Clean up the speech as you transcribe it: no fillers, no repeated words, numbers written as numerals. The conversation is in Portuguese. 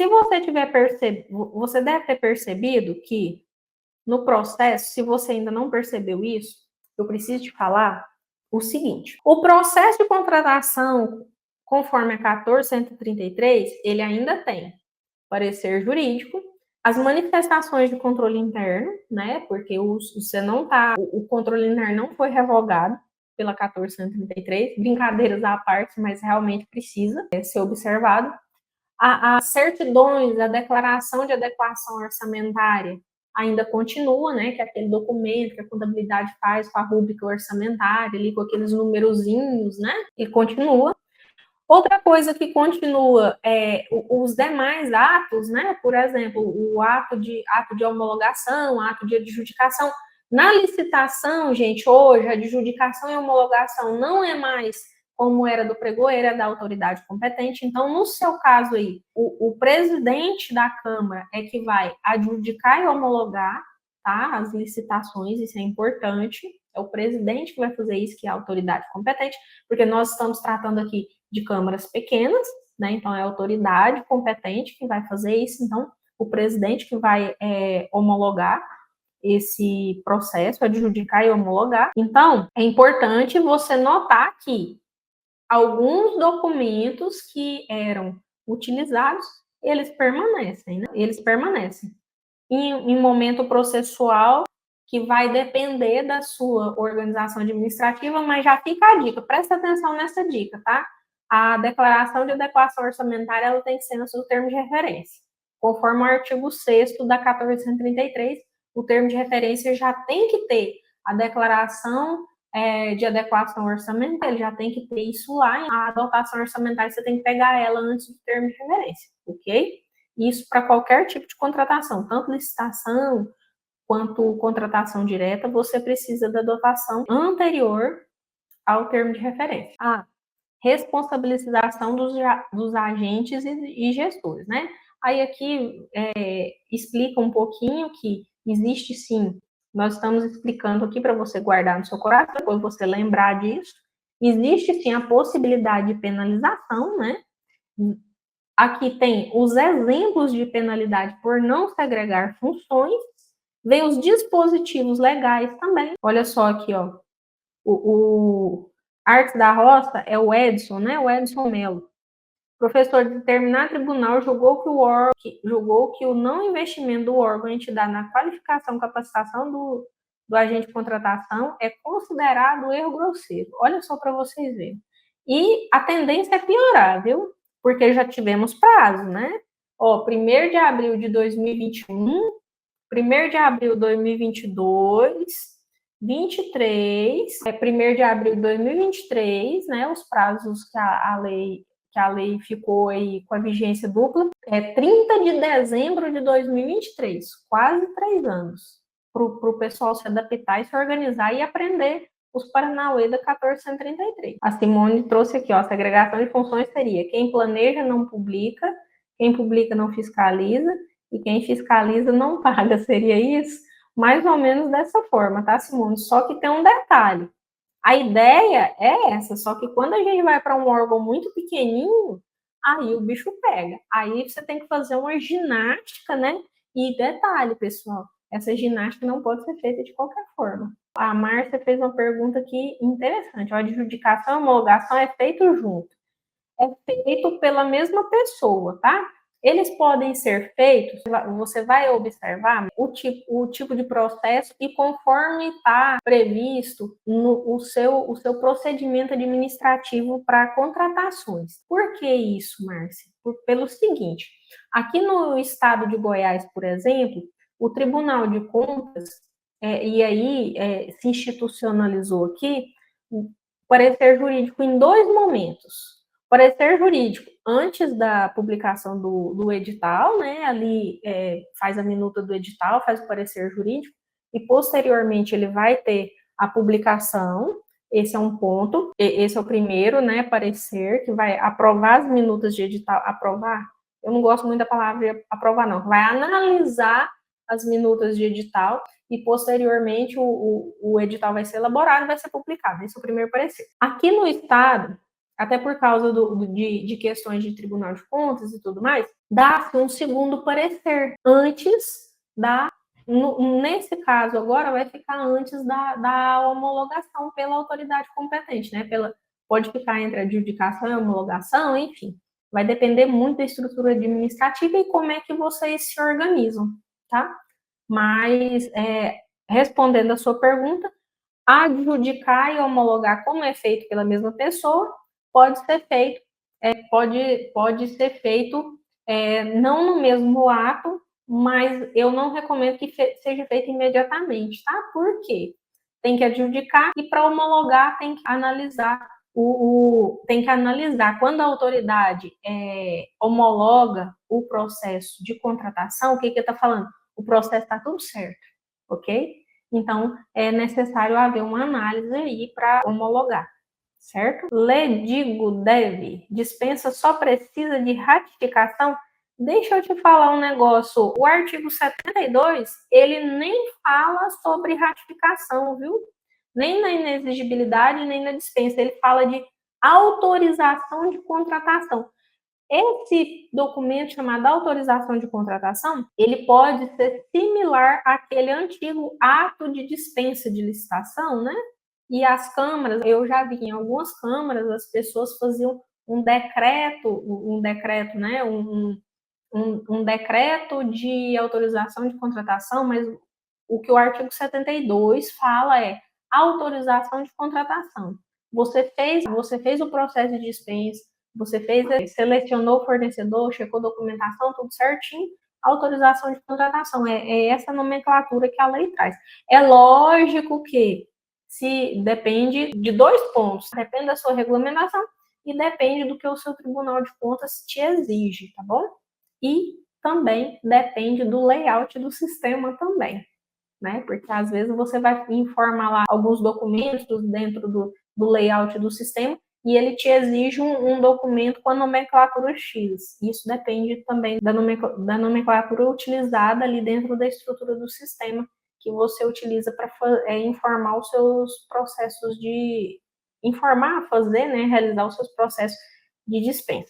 se você tiver você deve ter percebido que no processo, se você ainda não percebeu isso, eu preciso te falar o seguinte: o processo de contratação, conforme a 1433, ele ainda tem parecer jurídico, as manifestações de controle interno, né? Porque você não tá, o controle interno não foi revogado pela 1433, brincadeiras à parte, mas realmente precisa ser observado. As certidões, a declaração de adequação orçamentária ainda continua, né? Que é aquele documento que a contabilidade faz com a rúbrica orçamentária, ali com aqueles numerozinhos, né? E continua. Outra coisa que continua é os demais atos, né? Por exemplo, o ato de homologação, ato de adjudicação. Na licitação, gente, hoje a adjudicação e homologação não é mais como era do pregoeiro, é da autoridade competente. Então, no seu caso aí, o presidente da Câmara é que vai adjudicar e homologar, tá? As licitações, isso é importante. É o presidente que vai fazer isso, que é a autoridade competente, porque nós estamos tratando aqui de câmaras pequenas, né? Então é a autoridade competente que vai fazer isso. Então o presidente que vai homologar esse processo, adjudicar e homologar. Então é importante você notar que alguns documentos que eram utilizados, eles permanecem, né? Eles permanecem. Em momento processual, que vai depender da sua organização administrativa, mas já fica a dica, presta atenção nessa dica, tá? A declaração de adequação orçamentária, ela tem que ser no seu termo de referência. Conforme o artigo 6º da 1433, o termo de referência já tem que ter a declaração de adequação orçamentária, ele já tem que ter isso lá. A dotação orçamentária, você tem que pegar ela antes do termo de referência, ok? Isso para qualquer tipo de contratação, tanto licitação quanto contratação direta, você precisa da dotação anterior ao termo de referência. A responsabilização dos agentes e gestores, né? Aí aqui explica um pouquinho que existe sim, nós estamos explicando aqui para você guardar no seu coração, depois você lembrar disso, existe sim a possibilidade de penalização, né? Aqui tem os exemplos de penalidade por não segregar funções, vem os dispositivos legais também. Olha só aqui, ó. O Artes da Roça é o Edson, né? O Edson Melo. Professor de determinado tribunal julgou que o não investimento do órgão entidade na qualificação e capacitação do agente de contratação é considerado erro grosseiro. Olha só para vocês verem. E a tendência é piorar, viu? Porque já tivemos prazo, né? Ó, 1º de abril de 2021, 1º de abril de 2022, 23, 1º de abril de 2023, né? Os prazos que a lei ficou aí com a vigência dupla, 30 de dezembro de 2023, quase 3 anos, para o pessoal se adaptar e se organizar e aprender os Paranauê da 1433. A Simone trouxe aqui, ó, a segregação de funções seria quem planeja não publica, quem publica não fiscaliza e quem fiscaliza não paga. Seria isso? Mais ou menos dessa forma, tá, Simone? Só que tem um detalhe. A ideia é essa, só que quando a gente vai para um órgão muito pequenininho, aí o bicho pega. Aí você tem que fazer uma ginástica, né? E detalhe, pessoal, essa ginástica não pode ser feita de qualquer forma. A Márcia fez uma pergunta aqui interessante. A adjudicação e homologação é feito junto. É feito pela mesma pessoa, tá? Eles podem ser feitos, você vai observar o tipo de processo e conforme está previsto o seu procedimento administrativo para contratações. Por que isso, Márcia? Pelo seguinte, aqui no estado de Goiás, por exemplo, o Tribunal de Contas, e aí se institucionalizou aqui, o parecer jurídico em 2 momentos. Parecer jurídico antes da publicação do edital, né? Ali faz a minuta do edital, faz o parecer jurídico, e posteriormente ele vai ter a publicação. Esse é um ponto, esse é o primeiro, né? Parecer, que vai aprovar as minutas de edital. Aprovar? Eu não gosto muito da palavra aprovar, não. Vai analisar as minutas de edital e posteriormente o edital vai ser elaborado e vai ser publicado. Esse é o primeiro parecer. Aqui no estado, até por causa de questões de Tribunal de Contas e tudo mais, dá-se um segundo parecer antes nesse caso agora vai ficar antes da homologação pela autoridade competente, né? Pode ficar entre adjudicação e homologação, enfim. Vai depender muito da estrutura administrativa e como é que vocês se organizam, tá? Mas, respondendo a sua pergunta, adjudicar e homologar como é feito pela mesma pessoa, pode ser feito, pode ser feito não no mesmo ato, mas eu não recomendo que seja feito imediatamente, tá? Por quê? Tem que adjudicar e para homologar tem que analisar tem que analisar quando a autoridade homologa o processo de contratação, o que está falando? O processo está tudo certo, ok? Então, é necessário haver uma análise aí para homologar, certo? Ledigo deve, dispensa só precisa de ratificação. Deixa eu te falar um negócio. O artigo 72, ele nem fala sobre ratificação, viu? Nem na inexigibilidade, nem na dispensa. Ele fala de autorização de contratação. Esse documento chamado autorização de contratação, ele pode ser similar àquele antigo ato de dispensa de licitação, né? E as câmaras, eu já vi em algumas câmaras, as pessoas faziam um decreto, né? Um decreto de autorização de contratação, mas o que o artigo 72 fala é autorização de contratação. Você fez o processo de dispensa, selecionou o fornecedor, checou documentação, tudo certinho, autorização de contratação. É essa nomenclatura que a lei traz. É lógico que se depende de dois pontos, depende da sua regulamentação e depende do que o seu Tribunal de Contas te exige, tá bom? E também depende do layout do sistema também, né? Porque às vezes você vai informar lá alguns documentos dentro do layout do sistema e ele te exige um documento com a nomenclatura X. Isso depende também da nomenclatura utilizada ali dentro da estrutura do sistema que você utiliza para informar os seus processos de informar, fazer, né, realizar os seus processos de dispensa.